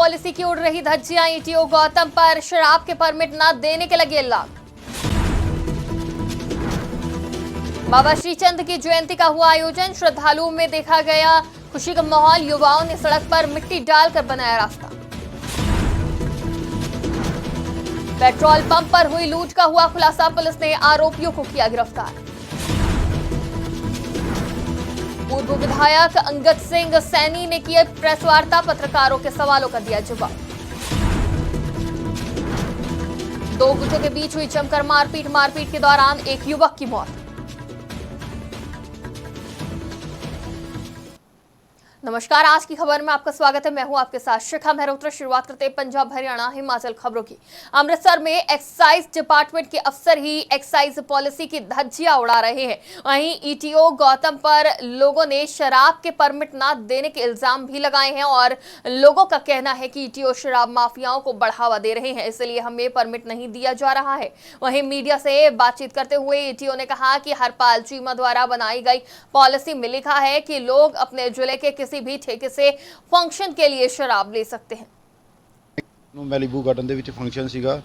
Policy की उड़ रही धज्जियां, ईटीओ गौतम पर शराब के परमिट न देने के लगे इल्जाम। बाबा श्रीचंद की जयंती का हुआ आयोजन, श्रद्धालुओं में देखा गया खुशी का माहौल, युवाओं ने सड़क पर मिट्टी डालकर बनाया रास्ता। पेट्रोल पंप पर हुई लूट का हुआ खुलासा, पुलिस ने आरोपियों को किया गिरफ्तार। पूर्व विधायक अंगद सिंह सैनी ने किया प्रेस वार्ता, पत्रकारों के सवालों का दिया जवाब। दो गुटों के बीच हुई जमकर मारपीट के दौरान एक युवक की मौत। नमस्कार, आज की खबर में आपका स्वागत है। मैं हूं आपके साथ शिखा मेहरोत्रा। शुरुआत करते हैं पंजाब हरियाणा हिमाचल खबरों की। अमृतसर में एक्साइज डिपार्टमेंट के अफसर ही एक्साइज पॉलिसी की धज्जियां उड़ा रहे हैं। वहीं ईटीओ गौतम पर लोगों ने शराब के परमिट न देने के इल्जाम भी लगाए हैं और लोगों का कहना है कि ईटीओ शराब माफियाओं को बढ़ावा दे रहे हैं, इसलिए हमें परमिट नहीं दिया जा रहा है। वहीं मीडिया से बातचीत करते हुए ईटीओ ने कहा कि हरपाल चीमा द्वारा बनाई गई पॉलिसी में लिखा है कि लोग अपने जिले के किसी भी ठेके से फंक्शन के लिए शराब ले सकते हैं। मैलीबू गार्डन ਦੇ ਵਿੱਚ ਫੰਕਸ਼ਨ ਸੀਗਾ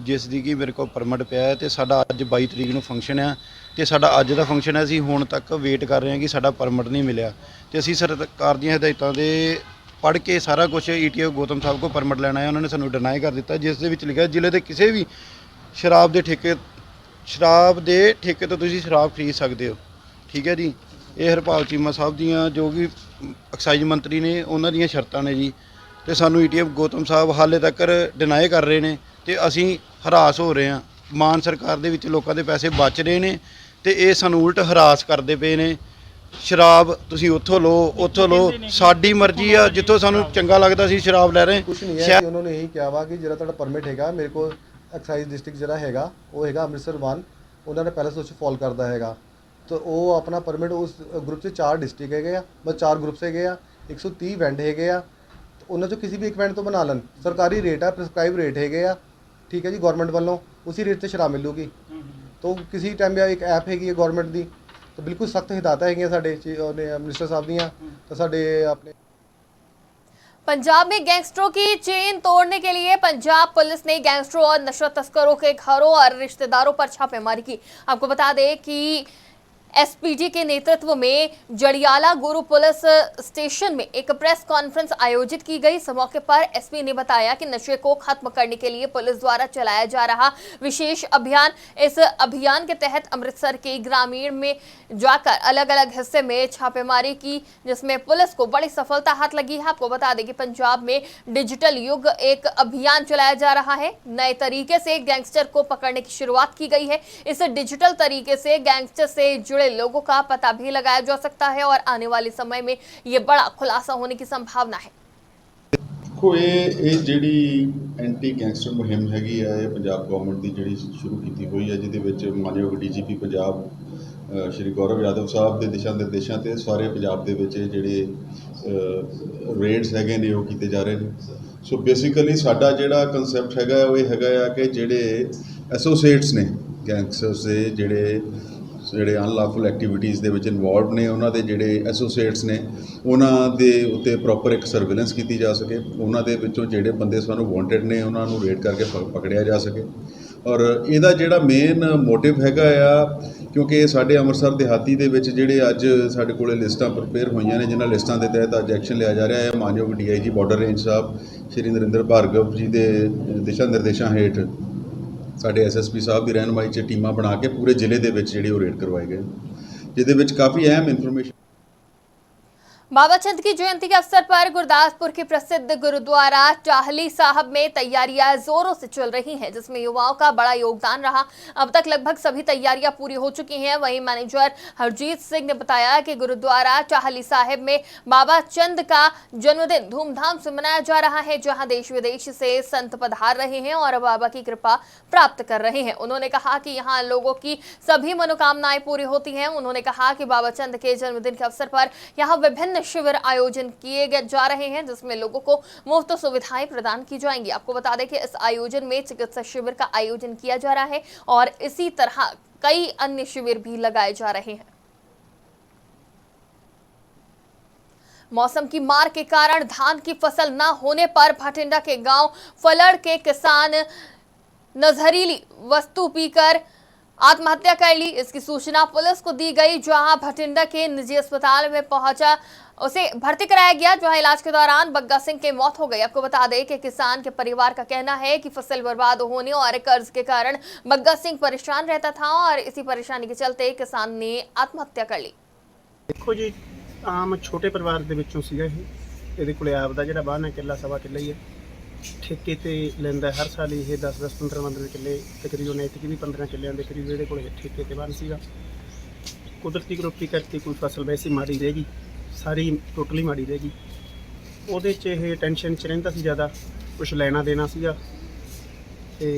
ਜਿਸ ਦੀ ਕਿ ਮੇਰੇ ਕੋਲ ਪਰਮਿਟ ਪਿਆ ਹੈ ਤੇ ਸਾਡਾ ਅੱਜ 22 ਤਰੀਕ ਨੂੰ ਫੰਕਸ਼ਨ ਆ ਤੇ ਸਾਡਾ ਅੱਜ ਦਾ ਫੰਕਸ਼ਨ ਹੈ। ਅਸੀਂ ਹੁਣ ਤੱਕ ਵੇਟ ਕਰ ਰਹੇ ਹਾਂ ਕਿ ਸਾਡਾ ਪਰਮਿਟ ਨਹੀਂ ਮਿਲਿਆ ਤੇ ਅਸੀਂ ਸਰਕਾਰ ਦੀਆਂ ਹਦਾਇਤਾਂ ਦੇ ਪੜ੍ਹ ਕੇ ਸਾਰਾ ਕੁਝ ਈਟੀਓ ਗੌਤਮ ਸਾਹਿਬ ਕੋਲ ਪਰਮਿਟ ਲੈਣਾ ਹੈ। ਉਹਨਾਂ ਨੇ ਸਾਨੂੰ ਡਿਨਾਈ ਕਰ ਦਿੱਤਾ, ਜਿਸ ਦੇ ਵਿੱਚ ਲਿਖਿਆ ਜ਼ਿਲ੍ਹੇ ਦੇ ਕਿਸੇ ਵੀ ਸ਼ਰਾਬ ਦੇ ਠੇਕੇ ਤੋਂ ਤੁਸੀਂ ਸ਼ਰਾਬ ਖਰੀਦ ਸਕਦੇ ਹੋ। ਠੀਕ ਹੈ ਜੀ। ਇਹ ਹਰਪਾਲ ਚੀਮਾ ਸਾਹਿਬ ਦੀਆਂ ਜੋ ਕਿ ਐਕਸਾਈਜ਼ ਮੰਤਰੀ ਨੇ ਉਹਨਾਂ ਦੀਆਂ ਸ਼ਰਤਾਂ ਨੇ ਜੀ ਤੇ ਸਾਨੂੰ ਈਟੀਓ ਗੌਤਮ ਸਾਹਿਬ ਹਾਲੇ ਤੱਕ ਡਿਨਾਈ ਕਰ ਰਹੇ ਨੇ ਤੇ ਅਸੀਂ ਹਰਾਸ ਹੋ ਰਹੇ ਹਾਂ। ਮਾਨ ਸਰਕਾਰ ਦੇ ਵਿੱਚ ਲੋਕਾਂ ਦੇ ਪੈਸੇ ਬਚ ਰਹੇ ਨੇ ਤੇ ਇਹ ਸਾਨੂੰ ਉਲਟ ਹਰਾਸ ਕਰਦੇ ਪਏ ਨੇ। ਸ਼ਰਾਬ ਤੁਸੀਂ ਉੱਥੋਂ ਲਓ ਸਾਡੀ ਮਰਜ਼ੀ ਆ, ਜਿੱਥੋਂ ਸਾਨੂੰ ਚੰਗਾ ਲੱਗਦਾ ਸੀ ਸ਼ਰਾਬ ਲੈ ਰਹੇ। ਕੁਛ ਨਹੀਂ ਹੈ, ਉਹਨਾਂ ਨੇ ਇਹੀ ਕਿਹਾ ਵਾ ਕਿ ਜਿਹੜਾ ਤੁਹਾਡਾ ਪਰਮਿਟ ਹੈਗਾ, ਮੇਰੇ ਕੋਲ ਐਕਸਾਈਜ਼ ਡਿਸਟ੍ਰਿਕਟ ਜਿਹੜਾ ਹੈਗਾ ਉਹ ਹੈਗਾ ਅੰਮ੍ਰਿਤਸਰ 1, ਉਹਨਾਂ ਨੇ ਪਹਿਲਾਂ ਸੋਚ ਫॉल ਕਰਦਾ ਹੈਗਾ। तो वो अपना परमिट उस ग्रुप से 4 डिस्ट्रिक्ट है बस 4 ग्रुप से गए 130 वैंड है तो उन्होंने किसी भी एक वैंड तो बना लन। सरकारी रेट है, प्रिस्क्राइब रेट है, ठीक है जी, गौरमेंट वालों उसी रेट से शराब मिलूगी। तो किसी टाइम एक ऐप हैगी गौरमेंट की, तो बिल्कुल सख्त हिदायत है साढ़े मिनिस्टर साहब दियाँ तो साढ़े अपने। पंजाब में गैंगस्टरों की चेन तोड़ने के लिए पंजाब पुलिस ने गैंगस्टरों और नशा तस्करों के घरों और रिश्तेदारों पर छापेमारी की। आपको बता दें कि एसपीजी के नेतृत्व में जड़ियाला गुरु पुलिस स्टेशन में एक प्रेस कॉन्फ्रेंस आयोजित की गई। इस मौके पर एसपी ने बताया कि नशे को खत्म करने के लिए पुलिस द्वारा चलाया जा रहा विशेष अभियान, इस अभियान के तहत अमृतसर के ग्रामीण में जाकर अलग अलग हिस्से में छापेमारी की, जिसमें पुलिस को बड़ी सफलता हाथ लगी है। आपको बता दें कि पंजाब में डिजिटल युग एक अभियान चलाया जा रहा है। नए तरीके से गैंगस्टर को पकड़ने की शुरुआत की गई है। इस डिजिटल तरीके से गैंगस्टर से जुड़े लोगों का पता भी लगाया जा सकता है और आने वाले समय में ये बड़ा खुलासा होने की संभावना है। देखो ये ਜਿਹੜੀ ਐਂਟੀ ਗੈਂਗਸਟਰ ਮੁਹਿੰਮ ਹੈਗੀ ਆ, ਇਹ ਪੰਜਾਬ ਗਵਰਨਮੈਂਟ ਦੀ ਜਿਹੜੀ ਸ਼ੁਰੂ ਕੀਤੀ ਹੋਈ ਹੈ, ਜਿਹਦੇ ਵਿੱਚ ਮਾਨਯੋਗ ਡੀਜੀਪੀ ਪੰਜਾਬ ਸ਼੍ਰੀ ਗੌਰਵ ਯਾਦਵ ਸਾਹਿਬ ਦੇ ਦਿਸ਼ਾ ਨਿਰਦੇਸ਼ਾਂ ਤੇ ਸਾਰੇ ਪੰਜਾਬ ਦੇ ਵਿੱਚ ਜਿਹੜੇ ਰੇਡਸ ਹੈਗੇ ਨੇ ਉਹ ਕੀਤੇ ਜਾ ਰਹੇ ਨੇ। ਸੋ ਬੇਸਿਕਲੀ ਸਾਡਾ ਜਿਹੜਾ ਕਨਸੈਪਟ ਹੈਗਾ ਉਹ ਇਹ ਹੈਗਾ ਆ ਕਿ ਜਿਹੜੇ ਐਸੋਸੀਏਟਸ ਨੇ ਗੈਂਗਸਟਰਸ ਦੇ ਜਿਹੜੇ ਅਨਲॉफुल ਐਕਟੀਵਿਟੀਜ਼ ਦੇ ਵਿੱਚ ਇਨਵੋਲਵਡ ਨੇ, ਉਹਨਾਂ ਦੇ ਜਿਹੜੇ ਐਸੋਸੀਏਟਸ ਨੇ ਉਹਨਾਂ ਦੇ ਉੱਤੇ ਪ੍ਰੋਪਰ ਇੱਕ ਸਰਵੇਲੈਂਸ ਕੀਤੀ ਜਾ ਸਕੇ। ਉਹਨਾਂ ਦੇ ਵਿੱਚੋਂ ਜਿਹੜੇ ਬੰਦੇ ਸਾਨੂੰ ਵਾਂਟਡ ਨੇ ਉਹਨਾਂ ਨੂੰ ਰੇਡ ਕਰਕੇ ਪਕੜਿਆ ਜਾ ਸਕੇ। ਔਰ ਇਹਦਾ ਜਿਹੜਾ ਮੇਨ ਮੋਟਿਵ ਹੈਗਾ ਆ, ਕਿਉਂਕਿ ਸਾਡੇ ਅੰਮ੍ਰਿਤਸਰ ਦਿਹਾਤੀ ਦੇ ਵਿੱਚ ਜਿਹੜੇ ਅੱਜ ਸਾਡੇ ਕੋਲੇ ਲਿਸਟਾਂ ਪ੍ਰਪੇਅਰ ਹੋਈਆਂ ਨੇ, ਜਿਨ੍ਹਾਂ ਲਿਸਟਾਂ ਦੇ ਤਹਿਤ ਅੱਜ ਐਕਸ਼ਨ ਲਿਆ ਜਾ ਰਿਹਾ ਹੈ। ਮਾਨਯੋਗ ਡੀਆਈਜੀ ਬਾਰਡਰ ਰੇਂਜ ਸਾਹਿਬ ਸ਼੍ਰੀ ਨਰਿੰਦਰ ਭਾਰਗਵ ਜੀ ਦੇ ਦਿਸ਼ਾ ਨਿਰਦੇਸ਼ਾਂ ਹੇਠ ਸਾਡੇ ਐਸਐਸਪੀ ਸਾਹਿਬ ਦੀ ਰਹਿਨੁਮਾਈ 'ਚ ਟੀਮਾਂ ਬਣਾ ਕੇ ਪੂਰੇ ਜ਼ਿਲ੍ਹੇ ਦੇ ਵਿੱਚ ਜਿਹੜੇ ਉਹ ਰੇਡ ਕਰਵਾਏ ਗਏ, ਜਿਹਦੇ ਵਿੱਚ ਕਾफ़ी अहम इन्फॉर्मेशन। बाबा चंद की जयंती के अवसर पर गुरदासपुर के प्रसिद्ध गुरुद्वारा टाहली साहब में तैयारियां जोरों से चल रही हैं, जिसमें युवाओं का बड़ा योगदान रहा। अब तक लगभग सभी तैयारियां पूरी हो चुकी हैं। वहीं मैनेजर हरजीत सिंह ने बताया कि गुरुद्वारा टाहली साहब में बाबा चंद का जन्मदिन धूमधाम से मनाया जा रहा है, जहां देश विदेश से संत पधार रहे हैं और बाबा की कृपा प्राप्त कर रहे हैं। उन्होंने कहा कि यहाँ लोगों की सभी मनोकामनाएं पूरी होती हैं। उन्होंने कहा कि बाबा चंद के जन्मदिन के अवसर पर यहाँ विभिन्न शिविर आयोजन किए जा रहे हैं, जिसमें लोगों को मुफ्त सुविधाएं प्रदान की जाएंगी। आपको बता दें कि इस आयोजन में चिकित्सा शिविर का आयोजन किया जा रहा है और इसी तरह कई अन्य शिविर भी लगाए जा रहे हैं। मौसम की मार के कारण धान की फसल न होने पर भटिंडा के गांव फलड़ के किसान नजहरीली वस्तु पीकर आत्महत्या कर ली। इसकी सूचना पुलिस को दी गई, जहां भटिंडा के निजी अस्पताल में पहुंचा उसे भर्ती कराया गया, जहां इलाज के दौरान बग्गा सिंह की मौत हो गई। आपको बता दें कि किसान के परिवार का कहना है कि फसल बर्बाद होने और कर्ज के कारण बग्गा सिंह परेशान रहता था और इसी परेशानी के चलते किसान ने आत्महत्या कर ली। देखो जी, आम छोटे परिवार ਦੇ ਵਿੱਚੋਂ ਸੀਗਾ ਇਹਦੇ ਕੋਲੇ ਆਪ ਦਾ ਜਿਹੜਾ ਬਾਣ ਹੈ ਕਿੱਲਾ ਸਵਾ ਕਿੱਲਾ ਹੀ ਹੈ, ਠੇਕੇ ਤੇ ਲੈਂਦਾ ਹਰ ਸਾਲ ਇਹ 10-10 15 ਕਿੱਲੇ ਤਕਰੀਬਨ ਇਤਕੀ ਵੀ 15 ਕਿੱਲਿਆਂ ਦੇ ਕਰੀਬ ਇਹਦੇ ਕੋਲੇ ਠੇਕੇ ਤੇ ਬਾਣ ਸੀਗਾ। ਕੁਦਰਤੀ ਕਰੋਪੀ ਕਰਕੇ ਕੋਈ ਫਸਲ ਵੈਸੀ ਮਾੜੀ ਰਹਿ ਗਈ, ਸਾਰੀ ਟੋਟਲੀ ਮਾੜੀ ਰਹਿ ਗਈ। ਉਹਦੇ 'ਚ ਇਹ ਟੈਨਸ਼ਨ 'ਚ ਰਹਿੰਦਾ ਸੀ ਜ਼ਿਆਦਾ, ਕੁਛ ਲੈਣਾ ਦੇਣਾ ਸੀਗਾ ਤੇ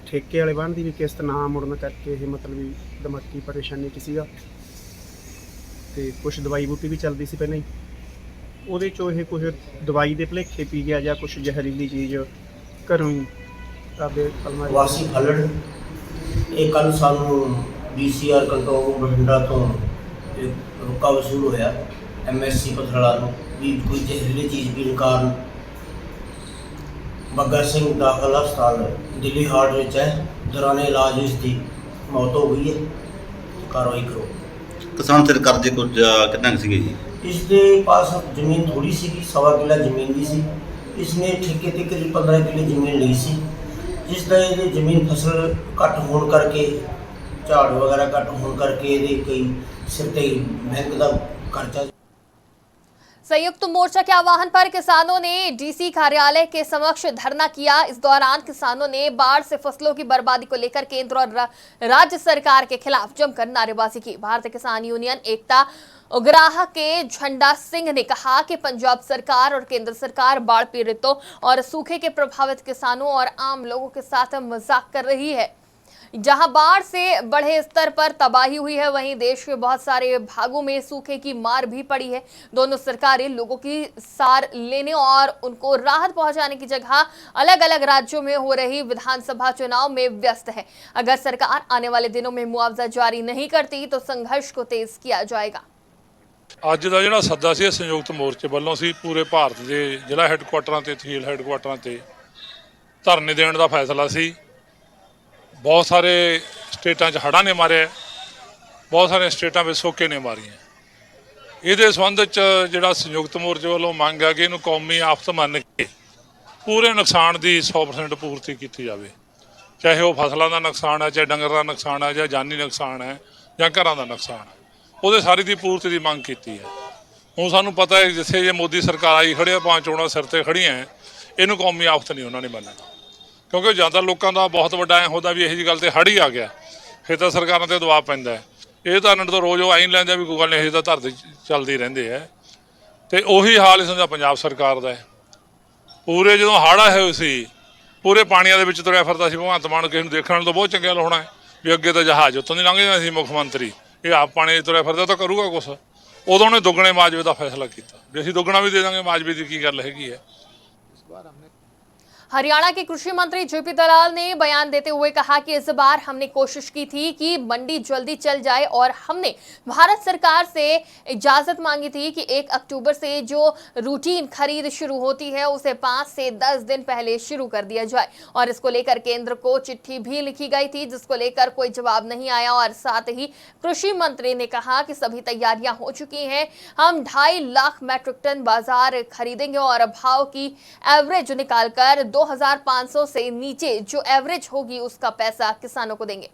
ਠੇਕੇ ਵਾਲੇ ਬਾਣ ਦੀ ਵੀ ਕਿਸ਼ਤ ਨਾ ਮੁੜਨ ਕਰਕੇ ਇਹ ਮਤਲਬ ਵੀ ਦਿਮਾਗੀ ਪਰੇਸ਼ਾਨੀ 'ਚ ਸੀਗਾ ਤੇ ਕੁਛ ਦਵਾਈ ਬੂਟੀ ਵੀ ਚੱਲਦੀ ਸੀ ਪਹਿਲਾਂ ਹੀ। ਉਹਦੇ 'ਚੋਂ ਇਹ ਕੁਛ ਦਵਾਈ ਦੇ ਭੁਲੇਖੇ ਪੀ ਗਿਆ ਜਾਂ ਕੁਛ ਜ਼ਹਿਰੀਲੀ ਚੀਜ਼ ਘਰੋਂ ਹੀ ਆਪਦੇ ਅਲਮਾਰੀ ਵਾਸੀ ਫਲੜ ਇਹ ਕੱਲ ਸਾਨੂੰ DCR ਕੰਟਰੋਲ ਬਠਿੰਡਾ ਤੋਂ ਇੱਕ ਰੁਕਾ ਵਸੂਲ ਹੋਇਆ MSC ਪਥਰਾਲਾ ਨੂੰ ਵੀ ਕੋਈ ਜ਼ਹਿਰੀਲੀ ਚੀਜ਼ ਪੀਣ ਕਾਰਨ ਬੱਗਾ ਸਿੰਘ ਦਾਖਲ ਹਸਪਤਾਲ ਦਿੱਲੀ ਹਾਰਟ ਵਿੱਚ ਹੈ, ਦੌਰਾਨੇ ਇਲਾਜ ਇਸ ਦੀ ਮੌਤ ਹੋ ਗਈ ਹੈ। ਕਾਰਵਾਈ ਕਰੋ। किसान सिर कर्जे कुछ कितना सीगे जी? इसके पास जमीन थोड़ी सी सवा किला जमीन भी सी, इसने ठेके ते करीब 15 किले जमीन ली सी, जिस तरह ये जमीन फसल घट होने करके झाड़ वगैरह घट होने करके ये कई सिर ते बैंक का खर्चा। संयुक्त मोर्चा के आह्वान पर किसानों ने डीसी कार्यालय के समक्ष धरना किया। इस दौरान किसानों ने बाढ़ से फसलों की बर्बादी को लेकर केंद्र और राज्य सरकार के खिलाफ जमकर नारेबाजी की। भारतीय किसान यूनियन एकता उग्राह के झंडा सिंह ने कहा कि पंजाब सरकार और केंद्र सरकार बाढ़ पीड़ितों और सूखे के प्रभावित किसानों और आम लोगों के साथ मजाक कर रही है। जहां बाढ़ से बड़े स्तर पर तबाही हुई है, वहीं देश के बहुत सारे भागों में सूखे की मार भी पड़ी है। दोनों सरकारें लोगों की सार लेने और उनको राहत पहुंचाने की जगह अलग अलग राज्यों में हो रही विधानसभा चुनाव में व्यस्त है। अगर सरकार आने वाले दिनों में मुआवजा जारी नहीं करती तो संघर्ष को तेज किया जाएगा। ਅੱਜ ਦਾ ਜਿਹੜਾ ਸੱਦਾ ਸੀ ਸੰਯੁਕਤ ਮੋਰਚੇ ਵੱਲੋਂ ਸੀ, ਪੂਰੇ ਭਾਰਤ ਦੇ ਜ਼ਿਲ੍ਹਾ ਹੈੱਡਕੁਆਟਰਾਂ ਤੇ ਤਹਿਸੀਲ ਹੈੱਡਕੁਆਟਰਾਂ ਤੇ ਧਰਨੇ ਦੇਣ ਦਾ ਫੈਸਲਾ ਸੀ। ਬਹੁਤ ਸਾਰੇ ਸਟੇਟਾਂ 'ਚ ਹੜ੍ਹਾਂ ਨੇ ਮਾਰਿਆ, ਬਹੁਤ ਸਾਰੇ ਸਟੇਟਾਂ ਵਿੱਚ ਸੋਕੇ ਨੇ ਮਾਰੀਆਂ। ਇਹਦੇ ਸੰਬੰਧ 'ਚ ਜਿਹੜਾ ਸੰਯੁਕਤ ਮੋਰਚੇ ਵੱਲੋਂ ਮੰਗ ਹੈ ਕਿ ਇਹਨੂੰ ਕੌਮੀ ਆਫਤ ਮੰਨ ਕੇ ਪੂਰੇ ਨੁਕਸਾਨ ਦੀ 100% ਪੂਰਤੀ ਕੀਤੀ ਜਾਵੇ, ਚਾਹੇ ਉਹ ਫਸਲਾਂ ਦਾ ਨੁਕਸਾਨ ਹੈ, ਚਾਹੇ ਡੰਗਰ ਦਾ ਨੁਕਸਾਨ ਹੈ, ਜਾਂ ਜਾਨੀ ਨੁਕਸਾਨ ਹੈ, ਜਾਂ ਘਰਾਂ ਦਾ ਨੁਕਸਾਨ ਹੈ, ਉਹਦੇ ਸਾਰੀ ਦੀ ਪੂਰਤੀ ਦੀ ਮੰਗ ਕੀਤੀ ਹੈ। ਹੁਣ ਸਾਨੂੰ ਪਤਾ ਹੈ ਜਿੱਥੇ ਇਹ ਮੋਦੀ ਸਰਕਾਰ ਆਈ ਖੜੀ ਆ, 5 ਚੋਣਾਂ ਸਿਰ ਤੇ ਖੜੀਆਂ, ਇਹਨੂੰ ਕੌਮੀ ਆਫਤ ਨਹੀਂ ਉਹਨਾਂ ਨੇ ਮੰਨਣਾ, ਕਿਉਂਕਿ ਜ਼ਿਆਦਾ ਲੋਕਾਂ ਦਾ ਬਹੁਤ ਵੱਡਾ ਐਂ ਹੁੰਦਾ ਵੀ ਇਹੋ ਜਿਹੀ ਗੱਲ ਤੇ ਹੜ੍ਹ ਹੀ ਆ ਗਿਆ, ਫਿਰ ਤਾਂ ਸਰਕਾਰਾਂ ਤੇ ਦਬਾਅ ਪੈਂਦਾ ਹੈ। ਇਹ ਤਾਂ ਇਹਨਾਂ ਤੋਂ ਰੋਜ਼ ਉਹ ਆਈ ਲੈਂਦੇ ਵੀ ਕੋਈ ਗੱਲ ਨਹੀਂ, ਇਹ ਤਾਂ ਧਰਤੀ ਚੱਲਦੀ ਰਹਿੰਦੇ ਹੈ। ਤੇ ਉਹੀ ਹਾਲ ਇਸ ਦਾ ਪੰਜਾਬ ਸਰਕਾਰ ਦਾ ਹੈ। ਪੂਰੇ ਜਦੋਂ ਹੜ੍ਹ ਆਏ ਸੀ, ਪੂਰੇ ਪਾਣੀਆਂ ਦੇ ਵਿੱਚ ਤੁਰਿਆ ਫਿਰਦਾ ਸੀ ਭਗਵੰਤ ਮਾਨ, ਕਿਸੇ ਨੂੰ ਦੇਖਣ ਤੋਂ ਬਹੁਤ ਚੰਗਾ ਹੋਣਾ ਵੀ ਅੱਗੇ ਤਾਂ ਜਹਾਜ਼ ਉੱਤੋਂ ਦੀ ਲੰਘ ਜਾਂਦਾ ਸੀ ਮੁੱਖ ਮੰਤਰੀ, ਇਹ ਆਪ ਪਾਣੀ 'ਚ ਤੁਰਿਆ ਫਿਰਦਾ ਤਾਂ ਕਰੂਗਾ ਕੁਛ। ਉਦੋਂ ਉਹਨੇ ਦੁੱਗਣੇ ਮਾਜਵੇ ਦਾ ਫੈਸਲਾ ਕੀਤਾ ਵੀ ਅਸੀਂ ਦੁੱਗਣਾ ਵੀ ਦੇ ਦਾਂਗੇ, ਮਾਜਵੇ ਦੀ ਕੀ ਗੱਲ ਹੈਗੀ ਹੈ। हरियाणा के कृषि मंत्री जेपी दलाल ने बयान देते हुए कहा कि इस बार हमने कोशिश की थी कि मंडी जल्दी चल जाए और हमने भारत सरकार से इजाजत मांगी थी कि 1 अक्टूबर से जो रूटीन खरीद शुरू होती है उसे 5 से 10 दिन पहले शुरू कर दिया जाए, और इसको लेकर केंद्र को चिट्ठी भी लिखी गई थी जिसको लेकर कोई जवाब नहीं आया। और साथ ही कृषि मंत्री ने कहा कि सभी तैयारियां हो चुकी हैं, हम 2.5 लाख मैट्रिक टन बाजार खरीदेंगे और भाव की एवरेज निकालकर 2500 से नीचे जो एवरेज होगी उसका पैसा किसानों को देंगे।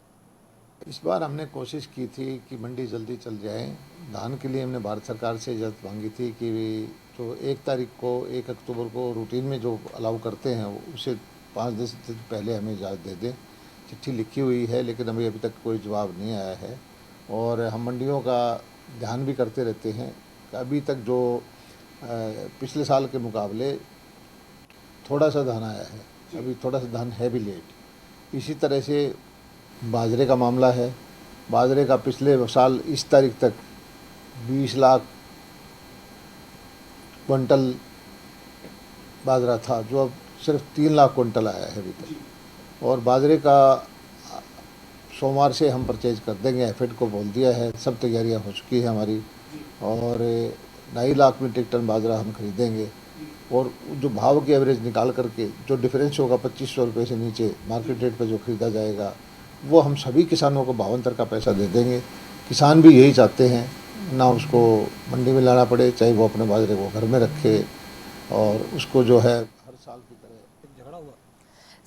इस बार हमने कोशिश की थी कि मंडी जल्दी चल जाए। धान के लिए हमने भारत सरकार से इजाज़त मांगी थी कि जो 1 तारीख को 1 अक्टूबर को रूटीन में जो अलाउ करते हैं उसे 5-10 दिन पहले हमें इजाज़त दे दें। चिट्ठी लिखी हुई है लेकिन अभी तक कोई जवाब नहीं आया है, और हम मंडियों का ध्यान भी करते रहते हैं। अभी तक जो पिछले साल के मुकाबले थोड़ा सा धान आया है, अभी थोड़ा सा धान है भी लेट। इसी तरह से बाजरे का मामला है। बाजरे का पिछले साल इस तारीख तक 20 लाख क्विंटल बाजरा था, जो अब सिर्फ 3 लाख क्विंटल आया है अभी तक। और बाजरे का सोमवार से हम परचेज कर देंगे, एफेड को बोल दिया है, सब तैयारियां हो चुकी है हमारी। और 2.5 लाख मीट्रिक टन बाजरा हम खरीदेंगे और जो भाव की एवरेज निकाल करके जो डिफरेंस होगा 2500 रुपये से नीचे मार्केट रेट पर जो ख़रीदा जाएगा वो हम सभी किसानों को 52 का पैसा दे देंगे। किसान भी यही चाहते हैं, ना उसको मंडी में लाना पड़े, चाहे वो अपने बाजरे को घर में रखे और उसको जो है हर साल की तरह। झगड़ा हुआ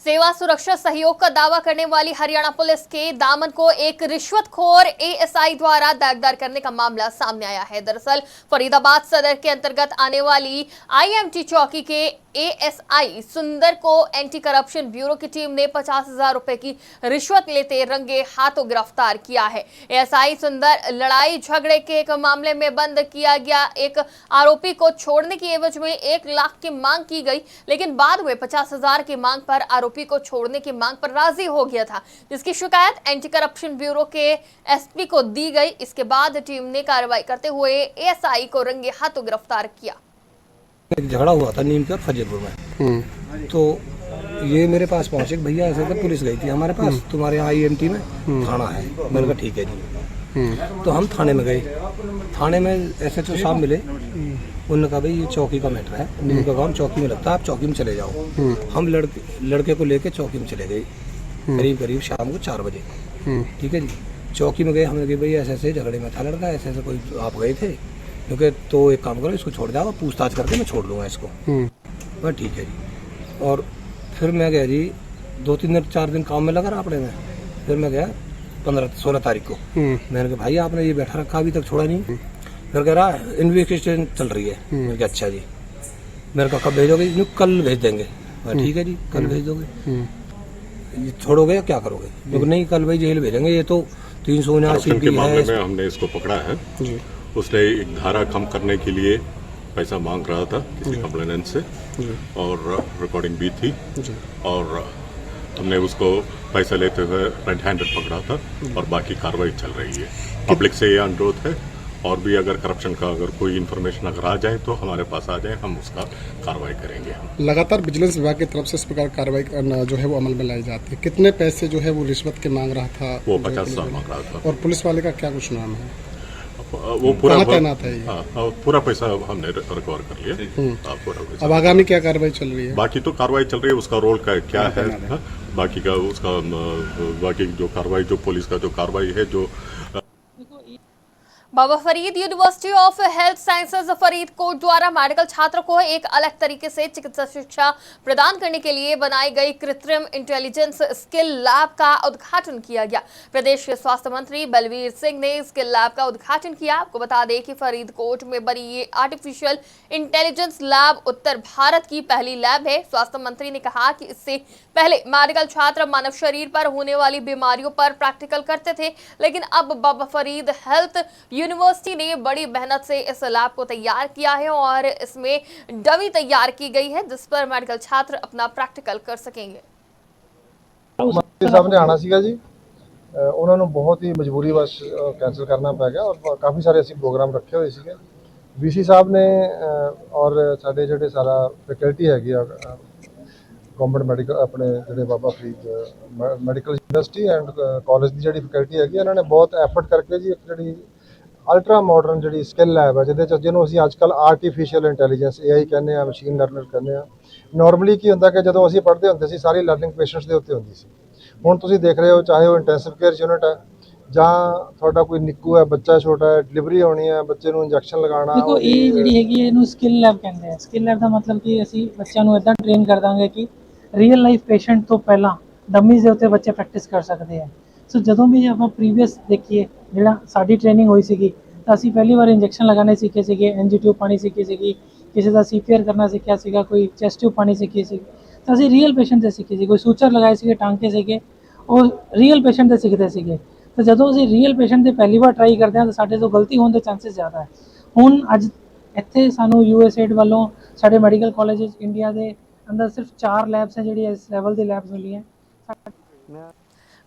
सेवा सुरक्षा सहयोग का दावा करने वाली हरियाणा पुलिस के दामन को एक रिश्वतखोर एएसआई द्वारा दागदार करने का मामला सामने आया है। दरअसल फरीदाबाद सदर के अंतर्गत आने वाली आईएमटी चौकी के एएसआई सुंदर को एंटी करप्शन ब्यूरो की टीम ने 50,000 रुपए की रिश्वत लेते रंगे हाथों गिरफ्तार किया है। एएसआई सुंदर लड़ाई झगड़े के एक मामले में बंद किया गया एक आरोपी को छोड़ने की एवज में 1 लाख की मांग की गई, लेकिन बाद में 50,000 की मांग पर आरोपी को छोड़ने की मांग पर राजी हो गया था, जिसकी शिकायत एंटी करप्शन ब्यूरो के एसपी को दी गई। इसके बाद टीम ने कार्रवाई करते हुए एएसआई को रंगे हाथों गिरफ्तार किया। एक झगड़ा हुआ था नीम के और फजीरपुर में, तो ये मेरे पास पहुंचे कि भैया ऐसे तो पुलिस गई थी हमारे पास, तुम्हारे यहाँ आईएमटी में थाना है। मैंने कहा ठीक है जी। तो हम थाने में गए, थाने में एसएचओ साहब मिले, उन्होंने कहा भाई ये चौकी का मैटर है, नीम का काम चौकी में लगता है, आप चौकी में चले जाओ। हम लड़के को लेके चौकी में चले गए करीब शाम को 4 बजे। ठीक है जी, चौकी में गए, हमने कहा भाई ऐसे ऐसे झगड़े में था लड़का, ऐसे ऐसे कोई आप गए थे, क्योंकि तो एक काम करो इसको छोड़ जाओ, पूछताछ करके मैं छोड़ दूंगा इसको। बस ठीक है जी। और फिर मैं गया जी 2-3 दिन 4 दिन काम में लगा रहा अपने में। फिर मैं गया 15-16 तारीख को। मैंने कहा भाई आपने ये बैठा रखा अभी तक छोड़ा नहीं। फिर कह रहा इन्वेस्टिगेशन चल रही है। मैंने कहा अच्छा जी। मेरे कहा कब भेजोगे? कल भेज देंगे। ठीक है जी, कल भेज दोगे, ये छोड़ोगे या क्या करोगे? क्योंकि नहीं कल भाई जेल भेजेंगे, ये तो 379 के मामले में हमने इसको पकड़ा है। उसने एक धारा कम करने के लिए पैसा मांग रहा था किसी कंप्लेनेंट से और रिकॉर्डिंग भी थी और हमने उसको पैसा लेते हुए रेड हैंडेड पकड़ा था और बाकी कार्रवाई चल रही है। पब्लिक से ये अनुरोध है और भी अगर करप्शन का अगर कोई इन्फॉर्मेशन अगर आ जाए तो हमारे पास आ जाए, हम उसका कार्रवाई करेंगे। लगातार विजिलेंस विभाग की तरफ से इस प्रकार कार्रवाई करना जो है वो अमल में लाई जाती है। कितने पैसे जो है वो रिश्वत के मांग रहा था? वो 50,000 मांग रहा था। और पुलिस वाले का क्या कुछ नाम है? वो पूरा तैनात है? पूरा पैसा हमने रिकवर कर लिया। पूरा पैसा। अब आगामी क्या कार्रवाई चल रही है? बाकी तो कार्रवाई चल रही है, उसका रोल क्या है, बाकी का उसका बाकी जो कार्रवाई जो पुलिस का जो कार्रवाई है जो Baba Farid University of Health Sciences Faridkot द्वारा मेडिकल छात्रों को एक अलग तरीके से चिकित्सा शिक्षा प्रदान करने के लिए बनाई गई कृत्रिम इंटेलिजेंस स्किल लैब का उद्घाटन किया गया। प्रदेश के स्वास्थ्य मंत्री बलवीर सिंह ने स्किल लैब का उद्घाटन किया। आपको बता दें कि फरीदकोट में बनी ये आर्टिफिशियल इंटेलिजेंस लैब उत्तर भारत की पहली लैब है। स्वास्थ्य मंत्री ने कहा कि इससे पहले मेडिकल छात्र मानव शरीर पर होने वाली बीमारियों पर प्रैक्टिकल करते थे, लेकिन अब बाबा फरीद हेल्थ यूनिवर्सिटी ने बड़ी मेहनत से इस लैब को तैयार किया है और इसमें डमी तैयार की गई है जिस पर मेडिकल छात्र अपना प्रैक्टिकल कर सकेंगे। साहब ने आना सीगा जी, ਉਹਨਾਂ ਨੂੰ ਬਹੁਤ ਹੀ ਮਜਬੂਰੀ ਵਸ ਕੈਂਸਲ ਕਰਨਾ ਪੈ ਗਿਆ ਔਰ ਕਾਫੀ ਸਾਰੇ ਅਸੀਂ ਪ੍ਰੋਗਰਾਮ ਰੱਖੇ ਹੋਏ ਸੀਗੇ। ਵੀਸੀ ਸਾਹਿਬ ਨੇ ਔਰ ਸਾਡੇ ਜਿਹੜੇ ਸਾਰਾ ਫੈਕਲਟੀ ਹੈਗੀ ਆ ਗਵਰਨਮੈਂਟ ਮੈਡੀਕਲ ਆਪਣੇ ਜਿਹੜੇ Baba Farid Medical University and College ਦੀ ਜਿਹੜੀ ਫੈਕਲਟੀ ਹੈਗੀ ਇਹਨਾਂ ਨੇ ਬਹੁਤ ਐਫਰਟ ਕਰਕੇ ਜੀ ਇੱਕ ਜਿਹੜੀ ਅਲਟਰਾ ਮਾਡਰਨ ਜਿਹੜੀ ਸਕਿੱਲ ਲੈਬ ਹੈ ਜਿਹਨੂੰ ਅਸੀਂ ਅੱਜ ਕੱਲ੍ਹ ਆਰਟੀਫਿਸ਼ੀਅਲ ਇੰਟੈਲੀਜੈਂਸ AI ਕਹਿੰਦੇ ਆ, ਮਸ਼ੀਨ ਲਰਨਰ ਕਹਿੰਦੇ ਆ। ਨੋਰਮਲੀ ਕੀ ਹੁੰਦਾ ਕਿ ਜਦੋਂ ਅਸੀਂ ਪੜ੍ਹਦੇ ਹੁੰਦੇ ਸੀ ਸਾਰੀ ਲਰਨਿੰਗ ਪੇਸ਼ੈਂਟਸ ਦੇ ਉੱਤੇ ਹੁੰਦੀ ਸੀ। ਹੁਣ ਤੁਸੀਂ ਦੇਖ ਰਹੇ ਹੋ ਚਾਹੇ ਉਹ ਇੰਟੈਂਸਿਵ ਕੇਅਰ ਯੂਨਿਟ ਹੈ ਜਾਂ ਤੁਹਾਡਾ ਕੋਈ ਨਿੱਕੂ ਹੈ, ਬੱਚਾ ਛੋਟਾ ਹੈ, ਡਿਲੀਵਰੀ ਹੋਣੀ ਹੈ, ਬੱਚੇ ਨੂੰ ਇੰਜੈਕਸ਼ਨ ਲਗਾਉਣਾ। ਦੇਖੋ ਇਹ ਜਿਹੜੀ ਹੈਗੀ ਇਹਨੂੰ ਸਕਿੱਲ ਲੈਬ ਕਹਿੰਦੇ ਆ। ਸਕਿੱਲ ਲੈਬ ਦਾ ਮਤਲਬ ਕਿ ਅਸੀਂ ਬੱਚਿਆਂ ਨੂੰ ਇੱਦਾਂ ਟ੍ਰੇਨ ਕਰ ਦਾਂਗੇ ਕਿ ਰੀਅਲ ਲਾਈਫ ਪੇਸ਼ੈਂਟ ਤੋਂ ਪਹਿਲਾਂ ਡਮੀਜ਼ ਦੇ ਉੱਤੇ ਬੱਚੇ ਪ੍ਰੈਕਟਿਸ ਕਰ ਸਕਦੇ ਆ। ਸੋ ਜਦੋਂ ਵੀ ਆਪਾਂ ਪ੍ਰੀਵੀਅਸ ਦੇਖੀਏ ਜਿਹੜਾ ਸਾਡੀ ਟ੍ਰੇਨਿੰਗ ਹੋਈ ਸੀਗੀ ਤਾਂ ਅਸੀਂ ਪਹਿਲੀ ਵਾਰ ਇੰਜੈਕਸ਼ਨ ਲਗਾਉਣੇ ਸਿੱਖੇ ਸੀਗੇ, NG ਟਿਊਬ ਪਾਣੀ ਸਿੱਖੀ ਸੀਗੀ, ਕਿਸੇ ਦਾ CPR ਕਰਨਾ ਸਿੱਖਿਆ ਸੀਗਾ, ਕੋਈ ਚੈਸਟ ਟਿਊਬ ਪਾਣੀ ਸਿੱਖੀ ਸੀ। ਤਾਂ ਅਸੀਂ ਰੀਅਲ ਪੇਸ਼ੈਂਟ ਦੇ ਸਿੱਖੇ ਸੀ, ਕੋਈ ਸੂਚਰ ਲਗਾਏ ਸੀਗੇ, ਟਾਂਕੇ ਸੀਗੇ, ਉਹ ਰੀਅਲ ਪੇਸ਼ੈਂਟ ਦੇ ਸਿੱਖਦੇ ਸੀਗੇ। ਤਾਂ ਜਦੋਂ ਅਸੀਂ ਰੀਅਲ ਪੇਸ਼ੈਂਟ ਦੇ ਪਹਿਲੀ ਵਾਰ ਟਰਾਈ ਕਰਦੇ ਹਾਂ ਤਾਂ ਸਾਡੇ ਤੋਂ ਗਲਤੀ ਹੋਣ ਦੇ ਚਾਂਸਸ ਜ਼ਿਆਦਾ ਹੈ। ਹੁਣ ਅੱਜ ਇੱਥੇ ਸਾਨੂੰ USAID ਵੱਲੋਂ ਸਾਡੇ ਮੈਡੀਕਲ ਕਾਲਜਸ ਇੰਡੀਆ ਦੇ ਅੰਦਰ ਸਿਰਫ 4 ਲੈਬਸ ਹੈ ਜਿਹੜੀ ਇਸ ਲੈਵਲ ਦੀ ਲੈਬਸ ਮਿਲੀ ਹੈ।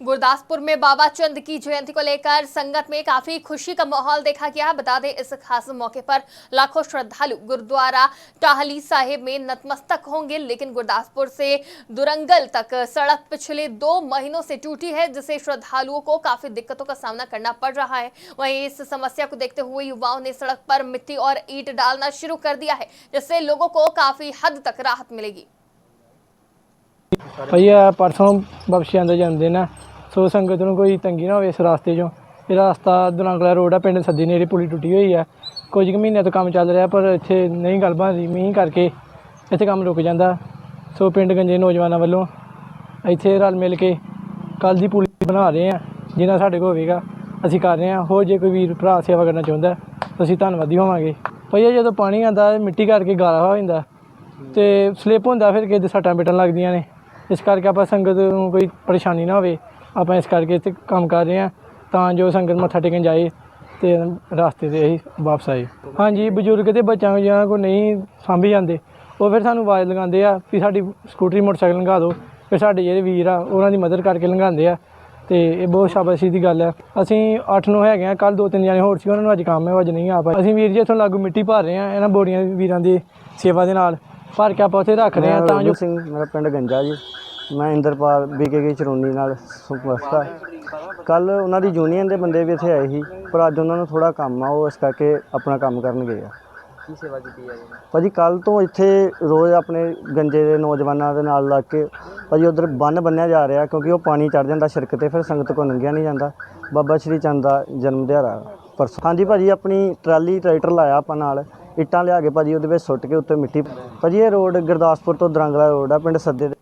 गुरदासपुर में बाबा चंद की जयंती को लेकर संगत में काफी खुशी का माहौल देखा गया। बता दें, इस खास मौके पर लाखों श्रद्धालु गुरुद्वारा टाहली साहिब में नतमस्तक होंगे। लेकिन गुरदासपुर से दुरंगल तक सड़क पिछले 2 महीनों से टूटी है, जिससे श्रद्धालुओं को काफी दिक्कतों का सामना करना पड़ रहा है। वहीं इस समस्या को देखते हुए युवाओं ने सड़क पर मिट्टी और ईंट डालना शुरू कर दिया है, जिससे लोगों को काफी हद तक राहत मिलेगी। भैया परसों बख्शियां दा जन्मदिन है, सो संगत नूं कोई तंगी ना होवे इस रास्ते चों। ये रास्ता दुरंगला रोड है, पिंड सद्दी नेड़े पुली टुटी हुई है। कुछ महीनों तो काम चल रहा, पर इत्थे नहीं गल बनदी, मींह करके इत्थे काम रुक जांदा। सो पिंड गंजे नौजवानों वालों इत्थे रल मिल के कल दी पुली बना रहे हैं, जिन्ना साडे कोल होवेगा असीं कर रहे हैं। होर जे कोई वीर भरा सेवा करना चाहुंदा तां असीं धन्नवादी होवांगे। भैया जदों पानी आंदा मिट्टी करके गारा हो जांदा ते स्लिप हुंदा, फिर किते सट्टां पिट्टां लगदियां ने। इस करके आपां संगत नूं कोई परेशानी ना होवे, आपां इस करके इत्थे काम कर रहे हैं तां जो संगत मत्था टेकन जाए ते रास्ते ते ही वापस आए। हाँ जी, बजुर्ग ते बच्चों जिन्हां कोल नहीं सांभी जांदे ਉਹ ਫਿਰ ਸਾਨੂੰ ਆਵਾਜ਼ ਲਗਾਉਂਦੇ ਆ ਵੀ ਸਾਡੀ ਸਕੂਟਰੀ ਮੋਟਰਸਾਈਕਲ ਲੰਘਾ ਦਿਓ। ਫਿਰ ਸਾਡੇ ਜਿਹੜੇ ਵੀਰ ਆ ਉਹਨਾਂ ਦੀ ਮਦਦ ਕਰਕੇ ਲੰਘਾਉਂਦੇ ਆ ਤੇ ਇਹ ਬਹੁਤ ਸ਼ਾਬਾਸ਼ੀ ਦੀ ਗੱਲ ਹੈ। ਅਸੀਂ 8-9 ਹੈਗੇ ਆ, ਕੱਲ 2-3 ਜਣੇ ਹੋਰ ਸੀ, ਉਹਨਾਂ ਨੂੰ ਅੱਜ ਕੰਮ ਹੈ, ਅੱਜ ਨਹੀਂ ਆ ਪਾਏ। ਅਸੀਂ ਵੀਰ ਜੀ ਇੱਥੋਂ ਲਾਗੂ ਮਿੱਟੀ ਭਰ ਰਹੇ ਆ ਇਹਨਾਂ ਬੋਰੀਆਂ ਵੀਰਾਂ ਦੀ ਸੇਵਾ ਦੇ ਨਾਲ ਭਰ ਕੇ ਆਪਾਂ ਉੱਥੇ ਰੱਖ ਰਹੇ ਆ ਤਾਂ ਜੋ ਸਿੰਘ ਮੇਰਾ ਪਿੰਡ ਗੰਜਾ ਜੀ। ਮੈਂ ਇੰਦਰਪਾਲ BKK ਚਰੋਨੀ ਨਾਲ ਸੰਪਰਕਤਾ। ਕੱਲ ਉਹਨਾਂ ਦੀ ਯੂਨੀਅਨ ਦੇ ਬੰਦੇ ਵੀ ਇੱਥੇ ਆਏ ਸੀ, ਪਰ ਅੱਜ ਉਹਨਾਂ ਨੂੰ ਥੋੜਾ ਕੰਮ ਆ, ਉਹ ਇਸ ਕਰਕੇ ਆਪਣਾ ਕੰਮ ਕਰਨ ਗਏ ਆ। ਕੀ ਸੇਵਾ ਕੀਤੀ ਹੈ ਭਾਜੀ? ਕੱਲ ਤੋਂ ਇੱਥੇ ਰੋਜ਼ ਆਪਣੇ ਗੰਜੇ ਦੇ ਨੌਜਵਾਨਾਂ ਦੇ ਨਾਲ ਲੱਗ ਕੇ ਭਾਜੀ ਉਧਰ ਬੰਨ੍ਹ ਬੰਨ੍ਹਿਆ ਜਾ ਰਿਹਾ, ਕਿਉਂਕਿ ਉਹ ਪਾਣੀ ਚੜ੍ਹ ਜਾਂਦਾ ਸੜਕ 'ਤੇ, ਫਿਰ ਸੰਗਤ ਕੋਲ ਲੰਘਿਆ ਨਹੀਂ ਜਾਂਦਾ। ਬਾਬਾ ਸ਼੍ਰੀ ਚੰਦ ਦਾ ਜਨਮ ਦਿਹਾੜਾ ਪਰਸੋਂ। ਹਾਂਜੀ ਭਾਜੀ, ਆਪਣੀ ਟਰਾਲੀ ਟਰੈਕਟਰ ਲਾਇਆ ਆਪਾਂ ਨਾਲ, ਇੱਟਾਂ ਲਿਆ ਕੇ ਭਾਜੀ ਉਹਦੇ ਵਿੱਚ ਸੁੱਟ ਕੇ ਉੱਤੇ ਮਿੱਟੀ। ਭਾਜੀ ਇਹ ਰੋਡ ਗੁਰਦਾਸਪੁਰ ਤੋਂ ਦਰੰਗਲਾ ਰੋਡ ਆ, ਪਿੰਡ ਸੱਦੇ ਦੇ।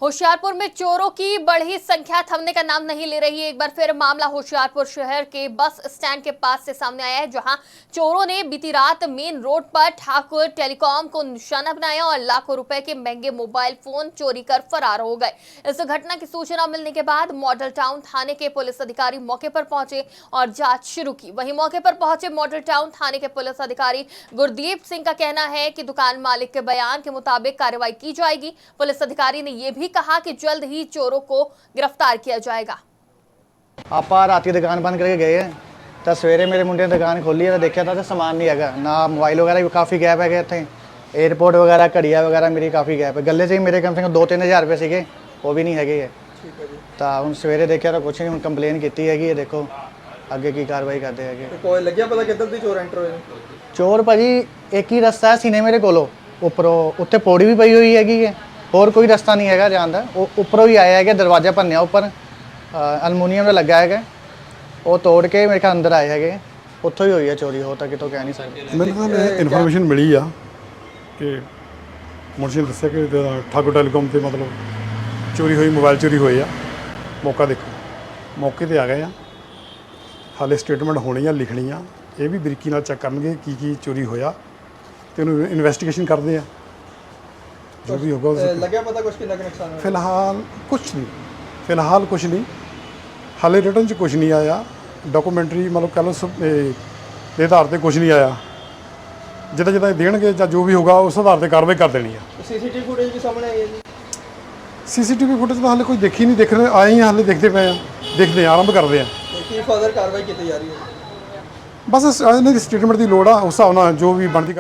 होशियारपुर में चोरों की बढ़ी संख्या थमने का नाम नहीं ले रही है। एक बार फिर मामला होशियारपुर शहर के बस स्टैंड के पास से सामने आया है, जहां चोरों ने बीती रात मेन रोड पर ठाकुर टेलीकॉम को निशाना बनाया और लाखों रुपए के महंगे मोबाइल फोन चोरी कर फरार हो गए। इस घटना की सूचना मिलने के बाद मॉडल टाउन थाने के पुलिस अधिकारी मौके पर पहुंचे और जांच शुरू की। वहीं मौके पर पहुंचे मॉडल टाउन थाने के पुलिस अधिकारी गुरदीप सिंह का कहना है कि दुकान मालिक के बयान के मुताबिक कार्रवाई की जाएगी। पुलिस अधिकारी ने यह भी कहा कि जल्द ही चोरों को गिरफ्तार किया जाएगा। ਆਪਾਂ ਰਾਤੀ ਦੁਕਾਨ ਬੰਦ ਕਰਕੇ ਗਏ ਤਾਂ ਸਵੇਰੇ ਮੇਰੇ ਮੁੰਡੇ ਨੇ ਦੁਕਾਨ ਖੋਲੀ ਤਾਂ ਦੇਖਿਆ ਤਾਂ ਸਮਾਨ ਨਹੀਂ ਹੈਗਾ, ਨਾ ਮੋਬਾਈਲ ਵਗੈਰਾ ਵੀ ਕਾਫੀ ਗੈਪ ਹੈਗੇ ਇੱਥੇ, 에어ਪੋਰਟ ਵਗੈਰਾ ਘੜੀਆਂ ਵਗੈਰਾ ਮੇਰੀ ਕਾਫੀ ਗੈਪ ਹੈ। ਗੱਲੇ 'ਚ ਹੀ ਮੇਰੇ ਕਮ ਸੇ ਕਮ 2-3 ਹਜ਼ਾਰ ਰੁਪਏ ਸੀਗੇ, ਉਹ ਵੀ ਨਹੀਂ ਹੈਗੇ ਹੈ। ਤਾਂ ਹੁਣ ਸਵੇਰੇ ਦੇਖਿਆ ਤਾਂ ਕੁਛ ਨਹੀਂ, ਹੁਣ ਕੰਪਲੇਨ ਕੀਤੀ ਹੈਗੀ ਹੈ, ਦੇਖੋ ਅੱਗੇ ਕੀ ਕਾਰਵਾਈ ਕਰਦੇ ਹੈਗੇ। ਕੋਈ ਲੱਗਿਆ ਪਤਾ ਕਿੱਧਰ ਦੀ ਚੋਰ ਐਂਟਰ ਹੋਏ? ਚੋਰ ਭਾਜੀ ਇੱਕ ਹੀ ਰਸਤਾ ਸੀ ਮੇਰੇ ਕੋਲੋਂ, ਉੱਪਰੋਂ ਉੱਤੇ ਪੌੜੀ ਵੀ ਪਈ ਹੋਈ ਹੈਗੀ ਹੈ, ਹੋਰ ਕੋਈ ਰਸਤਾ ਨਹੀਂ ਹੈਗਾ ਜਾਣ ਦਾ। ਉਹ ਉੱਪਰੋਂ ਹੀ ਆਇਆ ਹੈਗਾ, ਦਰਵਾਜ਼ਾ ਭੰਨਿਆ ਉੱਪਰ ਅਲਮੂਨੀਅਮ ਦਾ ਲੱਗਾ ਹੈਗਾ, ਉਹ ਤੋੜ ਕੇ ਮੇਰੇ ਖਿਆਲ ਅੰਦਰ ਆਏ ਹੈਗੇ, ਉੱਥੋਂ ਹੀ ਹੋਈ ਹੈ ਚੋਰੀ, ਹੋ ਤਾਂ ਕਿਤੋਂ ਕਹਿ ਨਹੀਂ ਸਕਦੇ। ਮੈਨੂੰ ਤਾਂ ਇਨਫੋਰਮੇਸ਼ਨ ਮਿਲੀ ਆ ਕਿ ਮੁਨਸ਼ੀ ਨੇ ਦੱਸਿਆ ਕਿ ਠਾਕੁਰ ਟੈਲੀਕਾਮ ਤੇ ਮਤਲਬ ਚੋਰੀ ਹੋਈ, ਮੋਬਾਈਲ ਚੋਰੀ ਹੋਏ ਆ। ਮੌਕਾ ਦੇਖੋ, ਮੌਕੇ 'ਤੇ ਆ ਗਏ ਆ, ਹਾਲੇ ਸਟੇਟਮੈਂਟ ਹੋਣੀ ਆ, ਲਿਖਣੀ ਆ, ਇਹ ਵੀ ਬਰੀਕੀ ਨਾਲ ਚੈੱਕ ਕਰਨਗੇ ਕੀ ਚੋਰੀ ਹੋਇਆ ਤੇ ਉਹਨੂੰ ਇਨਵੈਸਟੀਗੇਸ਼ਨ ਕਰਦੇ ਆ, ਜੋ ਵੀ ਹੋਗਾ। ਲੱਗਿਆ ਪਤਾ ਕੁਛ ਕਿੰਨਾ ਕੁ ਨੁਕਸਾਨ ਹੋਇਆ? ਫਿਲਹਾਲ ਕੁਛ ਨਹੀਂ, ਹਾਲੇ ਰਿਟਰਨ 'ਚ ਕੁਛ ਨਹੀਂ ਆਇਆ, ਡਾਕੂਮੈਂਟਰੀ ਮਤਲਬ ਕਹਿ ਲਓ ਦੇ ਆਧਾਰ 'ਤੇ ਕੁਛ ਨਹੀਂ ਆਇਆ। ਜਿੱਦਾਂ ਦੇਣਗੇ ਜਾਂ ਜੋ ਵੀ ਹੋਗਾ ਉਸ ਆਧਾਰ 'ਤੇ ਕਾਰਵਾਈ ਕਰ ਦੇਣੀ ਆ। CCTV ਫੁਟੇਜ ਵੀ ਸਾਹਮਣੇ ਆਈ ਹੈ ਜੀ? CCTV ਫੁਟੇਜ ਤਾਂ ਹਾਲੇ ਕੋਈ ਦੇਖੀ ਨਹੀਂ, ਦੇਖ ਰਹੇ ਆਏ ਆ, ਹਾਲੇ ਦੇਖਦੇ ਪਏ ਆ, ਦੇਖਦੇ ਆ, ਆਰੰਭ ਕਰਦੇ ਆ। ਕੀ ਫਰਦਰ ਕਾਰਵਾਈ ਕੀਤੀ ਜਾ ਰਹੀ ਹੈ? ਬਸ ਇਹਨਾਂ ਦੀ ਸਟੇਟਮੈਂਟ ਦੀ ਲੋੜ ਆ, ਉਸ ਹਿਸਾਬ ਨਾਲ ਜੋ ਵੀ ਬਣਦੀ।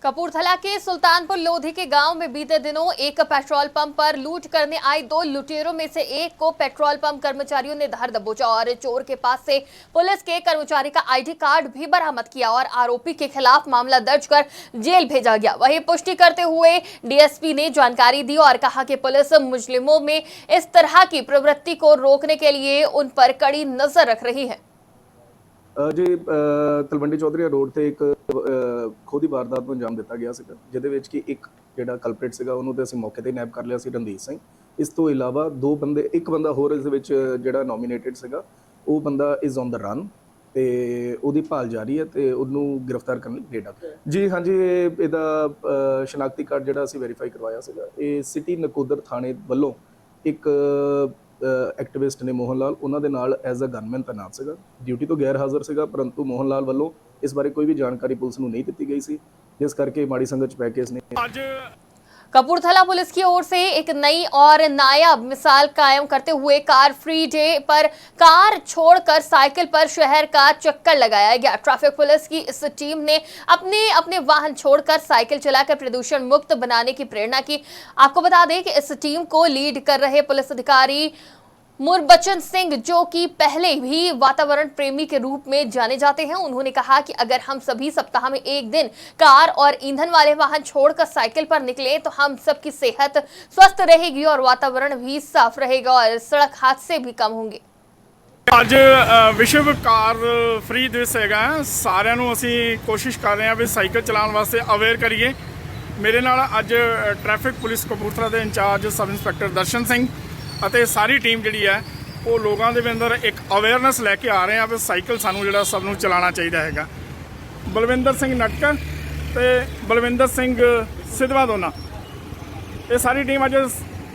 कपूरथला के सुल्तानपुर लोधी के गांव में बीते दिनों एक पेट्रोल पंप पर लूट करने आए 2 लुटेरों में से एक को पेट्रोल पंप कर्मचारियों ने धर दबोचा और चोर के पास से पुलिस के कर्मचारी का ID कार्ड भी बरामद किया और आरोपी के खिलाफ मामला दर्ज कर जेल भेजा गया। वहीं पुष्टि करते हुए DSP ने जानकारी दी और कहा कि पुलिस मुजरिमों में इस तरह की प्रवृत्ति को रोकने के लिए उन पर कड़ी नजर रख रही है। ਜੀ ਤਲਵੰਡੀ ਚੌਧਰੀ ਰੋਡ ਤੇ ਇੱਕ ਖੋਹ ਦੀ ਵਾਰਦਾਤ ਨੂੰ ਅੰਜਾਮ ਦਿੱਤਾ ਗਿਆ ਸੀਗਾ, ਜਿਹਦੇ ਵਿੱਚ ਕਿ ਇੱਕ ਜਿਹੜਾ ਕਲਪਰੇਟ ਸੀਗਾ ਉਹਨੂੰ ਤੇ ਅਸੀਂ ਮੌਕੇ ਤੇ ਨੈਪ ਕਰ ਲਿਆ ਸੀ, ਰਣਦੀਪ ਸਿੰਘ। ਇਸ ਤੋਂ ਇਲਾਵਾ 2 ਬੰਦੇ, ਇੱਕ ਬੰਦਾ ਹੋਰ ਇਸ ਦੇ ਵਿੱਚ ਜਿਹੜਾ ਨੋਮੀਨੇਟਡ ਸੀਗਾ, ਉਹ ਬੰਦਾ ਇਜ਼ ਔਨ ਦ ਰਨ ਤੇ ਉਹਦੀ ਭਾਲ ਜਾਰੀ ਹੈ ਤੇ ਉਹਨੂੰ ਗ੍ਰਿਫਤਾਰ ਕਰਨ ਲਈ ਰੇਡ ਆ। ਜੀ ਹਾਂਜੀ, ਇਹਦਾ ਸ਼ਨਾਖਤੀ ਕਾਰਡ ਜਿਹੜਾ ਅਸੀਂ ਵੈਰੀਫਾਈ ਕਰਵਾਇਆ ਸੀਗਾ, ਇਹ ਸਿਟੀ ਨਕੋਦਰ ਥਾਣੇ ਵੱਲੋਂ ਇੱਕ ਐਕਟਿਵਿਸਟ ਨੇ ਮੋਹਨ ਲਾਲ, ਉਹਨਾਂ ਦੇ ਨਾਲ ਐਜ਼ ਅ ਗਨਮੈਨ ਤੈਨਾਤ ਸੀਗਾ, ਡਿਊਟੀ ਤੋਂ ਗੈਰ ਹਾਜ਼ਰ ਸੀਗਾ, ਪਰੰਤੂ ਮੋਹਨ ਲਾਲ ਵੱਲੋਂ ਇਸ ਬਾਰੇ ਕੋਈ ਵੀ ਜਾਣਕਾਰੀ ਪੁਲਿਸ ਨੂੰ ਨਹੀਂ ਦਿੱਤੀ ਗਈ ਸੀ, ਜਿਸ ਕਰਕੇ ਮਾੜੀ ਸੰਗਤ 'ਚ ਪੈ ਕੇ ਇਸਨੇ कपूरथला पुलिस की ओर से एक नई और नायाब मिसाल कायम करते हुए कार फ्री डे पर कार छोड़कर साइकिल पर शहर का चक्कर लगाया गया। ट्रैफिक पुलिस की इस टीम ने अपने वाहन छोड़कर साइकिल चलाकर प्रदूषण मुक्त बनाने की प्रेरणा की। आपको बता दें कि इस टीम को लीड कर रहे पुलिस अधिकारी मुरबचन सिंह, जो कि पहले भी वातावरण प्रेमी के रूप में जाने जाते हैं, उन्होंने कहा कि अगर हम सभी सप्ताह में एक दिन कार और ईंधन वाले वाहन छोड़कर साइकिल पर निकले तो हम सबकी सेहत स्वस्थ रहेगी और वातावरण भी साफ रहेगा और सड़क हादसे भी कम होंगे। ਅੱਜ ਵਿਸ਼ਵ ਕਾਰ ਫ੍ਰੀ ਦਿਵਸ ਹੈਗਾ। ਸਾਰਿਆਂ ਨੂੰ ਅਸੀਂ ਕੋਸ਼ਿਸ਼ ਕਰ ਰਹੇ ਹਾਂ ਵੀ ਸਾਈਕਲ ਚਲਾਉਣ ਵਾਸਤੇ ਅਵੇਅਰ ਕਰੀਏ। ਮੇਰੇ ਨਾਲ ਅੱਜ ਟ੍ਰੈਫਿਕ ਪੁਲਿਸ ਕਪੂਰਥਲਾ ਦੇ incharge sub inspector Darshan Singh ਅਤੇ ਸਾਰੀ ਟੀਮ ਜਿਹੜੀ ਹੈ ਉਹ ਲੋਕਾਂ ਦੇ ਅੰਦਰ ਇੱਕ ਅਵੇਅਰਨੈਸ ਲੈ ਕੇ ਆ ਰਹੇ ਆ ਵੀ ਸਾਈਕਲ ਸਾਨੂੰ ਜਿਹੜਾ ਸਭ ਨੂੰ ਚਲਾਉਣਾ ਚਾਹੀਦਾ ਹੈਗਾ। ਬਲਵਿੰਦਰ ਸਿੰਘ ਨਟਕਰ ਤੇ ਬਲਵਿੰਦਰ ਸਿੰਘ ਸਿਧਵਾ ਦੋਨਾ, ਇਹ ਸਾਰੀ ਟੀਮ ਅੱਜ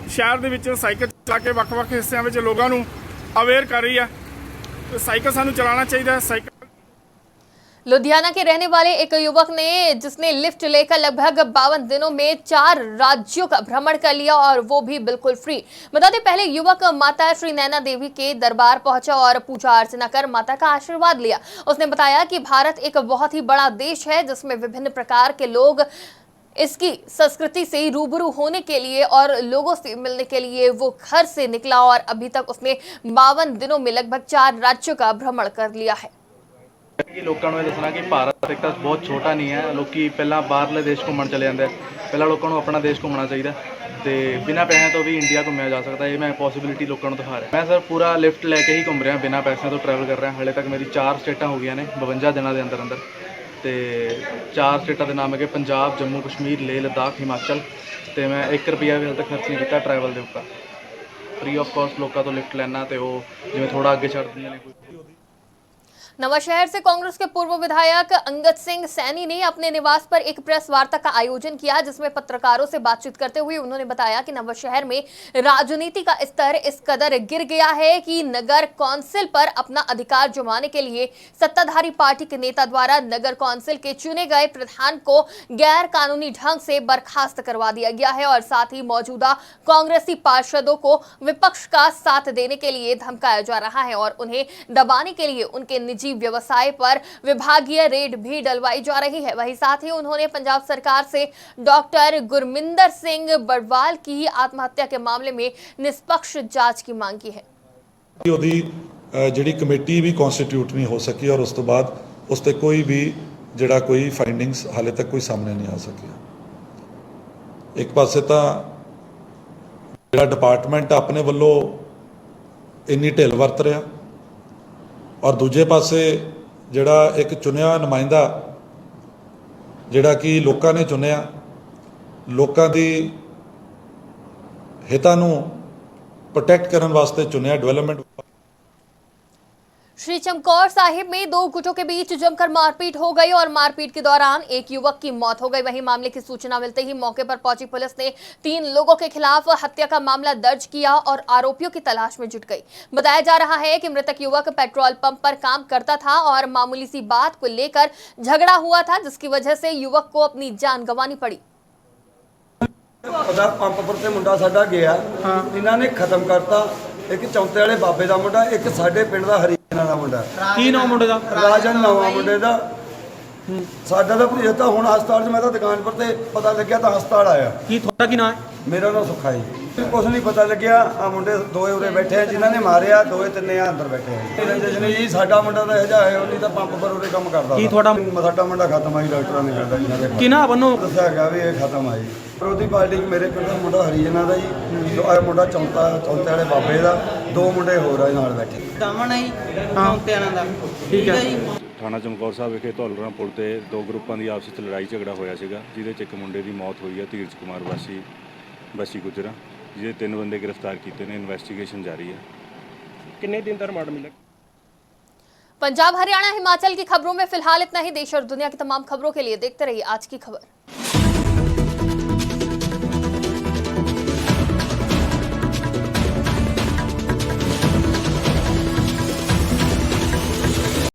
ਸ਼ਹਿਰ ਦੇ ਵਿੱਚ ਸਾਈਕਲ ਚਲਾ ਕੇ ਵੱਖ-ਵੱਖ ਹਿੱਸਿਆਂ ਵਿੱਚ ਲੋਕਾਂ ਨੂੰ ਅਵੇਅਰ ਕਰ ਰਹੀ ਹੈ ਕਿ ਸਾਈਕਲ ਸਾਨੂੰ ਚਲਾਉਣਾ ਚਾਹੀਦਾ ਹੈ। ਸਾਈਕਲ लुधियाना के रहने वाले एक युवक ने, जिसने लिफ्ट लेकर लगभग 52 दिनों में 4 राज्यों का भ्रमण कर लिया और वो भी बिल्कुल फ्री। बता दें, पहले युवक माता श्री नैना देवी के दरबार पहुंचा और पूजा अर्चना कर माता का आशीर्वाद लिया। उसने बताया कि भारत एक बहुत ही बड़ा देश है जिसमें विभिन्न प्रकार के लोग इसकी संस्कृति से रूबरू होने के लिए और लोगों से मिलने के लिए वो घर से निकला और अभी तक उसने 52 दिनों में लगभग 4 राज्यों का भ्रमण कर लिया है। ਕਿ ਲੋਕਾਂ ਨੂੰ ਇਹ ਦੱਸਣਾ ਕਿ ਭਾਰਤ ਇੱਕ ਤਾਂ ਬਹੁਤ ਛੋਟਾ ਨਹੀਂ ਹੈ। ਲੋਕੀ ਪਹਿਲਾਂ ਬਾਹਰਲੇ ਦੇਸ਼ ਘੁੰਮਣ ਚਲੇ ਜਾਂਦੇ, ਪਹਿਲਾਂ ਲੋਕਾਂ ਨੂੰ ਆਪਣਾ ਦੇਸ਼ ਘੁੰਮਣਾ ਚਾਹੀਦਾ ਤੇ ਬਿਨਾਂ ਪੈਸਿਆਂ ਤੋਂ ਵੀ ਇੰਡੀਆ ਘੁੰਮਿਆ ਜਾ ਸਕਦਾ। ਇਹ ਮੈਂ ਪੋਸੀਬਿਲਿਟੀ ਲੋਕਾਂ ਨੂੰ ਦਿਖਾ ਰਿਹਾ। ਮੈਂ ਸਰ ਪੂਰਾ ਲਿਫਟ ਲੈ ਕੇ ਹੀ ਘੁੰਮ ਰਿਹਾ, ਬਿਨਾਂ ਪੈਸਿਆਂ ਤੋਂ ਟਰੈਵਲ ਕਰ ਰਿਹਾ। ਹਾਲੇ ਤੱਕ ਮੇਰੀ 4 ਸਟੇਟਾਂ ਹੋ ਗਈਆਂ ਨੇ 52 ਦਿਨਾਂ ਦੇ ਅੰਦਰ ਤੇ 4 ਸਟੇਟਾਂ ਦੇ ਨਾਮ ਹੈਗੇ ਪੰਜਾਬ, ਜੰਮੂ ਕਸ਼ਮੀਰ, ਲੇਹ ਲਦਾਖ, ਹਿਮਾਚਲ ਤੇ ਮੈਂ 1 ਰੁਪਿਆ ਵੀ ਹਾਲੇ ਤੱਕ ਖਰਚ ਨਹੀਂ ਕੀਤਾ ਟਰੈਵਲ ਦੇ ਉੱਪਰ। ਫ੍ਰੀ ਆਫ ਕਾਸਟ ਲੋਕਾਂ ਤੋਂ ਲਿਫਟ ਲੈਣਾ ਤੇ ਉਹ ਜਿਵੇਂ ਥੋੜਾ ਅੱਗੇ ਛੱਡ ਦਿੰਦੀਆਂ ਨੇ। नवाशहर से कांग्रेस के पूर्व विधायक अंगद सिंह सैनी ने अपने निवास पर एक प्रेस वार्ता का आयोजन किया, जिसमें पत्रकारों से बातचीत करते हुए उन्होंने बताया कि नवाशहर में राजनीति का स्तर इस कदर गिर गया है कि नगर कौंसिल पर अपना अधिकार जमाने के लिए सत्ताधारी पार्टी के नेता द्वारा नगर कौंसिल के चुने गए प्रधान को गैर कानूनी ढंग से बर्खास्त करवा दिया गया है और साथ ही मौजूदा कांग्रेसी पार्षदों को विपक्ष का साथ देने के लिए धमकाया जा रहा है और उन्हें दबाने के लिए उनके निजी व्यवसाय पर विभागीय रेड भी डलवाई जा रही है। वहीं साथ ही उन्होंने पंजाब सरकार से डॉक्टर गुरमिंदर सिंह बड़वाल की आत्महत्या के मामले में निष्पक्ष जांच की मांग की है। ਉਹਦੀ ਜਿਹੜੀ ਕਮੇਟੀ ਵੀ ਕਨਸਟੀਟਿਊਟ ਨਹੀਂ ਹੋ ਸਕੀ ਔਰ ਉਸ ਤੋਂ ਬਾਅਦ ਉਸ ਤੇ ਕੋਈ ਵੀ ਜਿਹੜਾ ਕੋਈ ਫਾਈਂਡਿੰਗਸ ਹਾਲੇ ਤੱਕ ਕੋਈ ਸਾਹਮਣੇ ਨਹੀਂ ਆ ਸਕਿਆ। ਇੱਕ ਪਾਸੇ ਤਾਂ ਜਿਹੜਾ ਡਿਪਾਰਟਮੈਂਟ ਆਪਣੇ ਵੱਲੋਂ ਇੰਨੀ ਢਿੱਲ ਵਰਤ ਰਿਹਾ ਔਰ ਦੂਜੇ ਪਾਸੇ ਜਿਹੜਾ ਇੱਕ ਚੁਣਿਆ ਨੁਮਾਇੰਦਾ ਜਿਹੜਾ ਕਿ ਲੋਕਾਂ ਨੇ ਚੁਣਿਆ, ਲੋਕਾਂ ਦੀ ਹਿੱਤਾਂ ਨੂੰ प्रोटेक्ट करने वास्ते चुनिया डेवलपमेंट। श्री चमकौर साहिब में 2 गुटों के बीच जमकर मारपीट हो गई और मारपीट के दौरान एक युवक की मौत हो गई। वहीं मामले की सूचना मिलते ही मौके पर पहुंची पुलिस ने 3 लोगों के खिलाफ हत्या का मामला दर्ज किया और आरोपियों की तलाश में जुट गई। बताया जा रहा है कि मृतक युवक पेट्रोल पंप पर काम करता था और मामूली सी बात को लेकर झगड़ा हुआ था, जिसकी वजह से युवक को अपनी जान गंवानी पड़ी। पंप पर से मुंडा साडा गया, इन्होंने खत्म करता। एक चौंते वाले बाबे का मुंडा, एक साडे पिंड का हरियाणा का मुंडा। की नाम मुंडे दा? राजन नवा मुंडे दा। साडा तो भतीजा तो हुण हस्पताल मैं तो दुकान पर ते पता लग्या तो हस्पताल आया। की थोड़ा की नाम है? मेरा नाम सुखा जी। कुछ नहीं पता लग्या। आ मुंडे 2 उरे बैठे हैं जिन्होंने मारिया, 2-3 अंदर बैठे हैं। रंजिश नहीं जी, साडा मुंडा तो यह है उन्हीं तो पंप पर उरे काम करता। की थोड़ा साडा मुंडा खत्म आई, डॉक्टर ने कहता जी की ना बनो दस्या गया भी ये खत्म आई। विरोधी पार्टी मेरे पिंड का मुंडा हरियाणा का जी, आ मुंडा चौंते वाले बाबे का, 2 मुंडे होर नाल बैठे। ठीक है। थाना चमकौर साहब विखे धौलरा पुल ते 2 ग्रुपों की आपस में लड़ाई झगड़ा होया सीगा, जिहदे च एक मुंडे की मौत हुई है, धीरज कुमार वासी गुजरा, जिहदे 3 बंदे गिरफ्तार किए हैं। इन्वेस्टिगेशन जारी है। कितने दिन तक रिमांड मिला? पंजाब, हरियाणा, हिमाचल की खबरों में फिलहाल इतना ही। देश और दुनिया की तमाम खबरों के लिए देखते रहिए आज की खबर।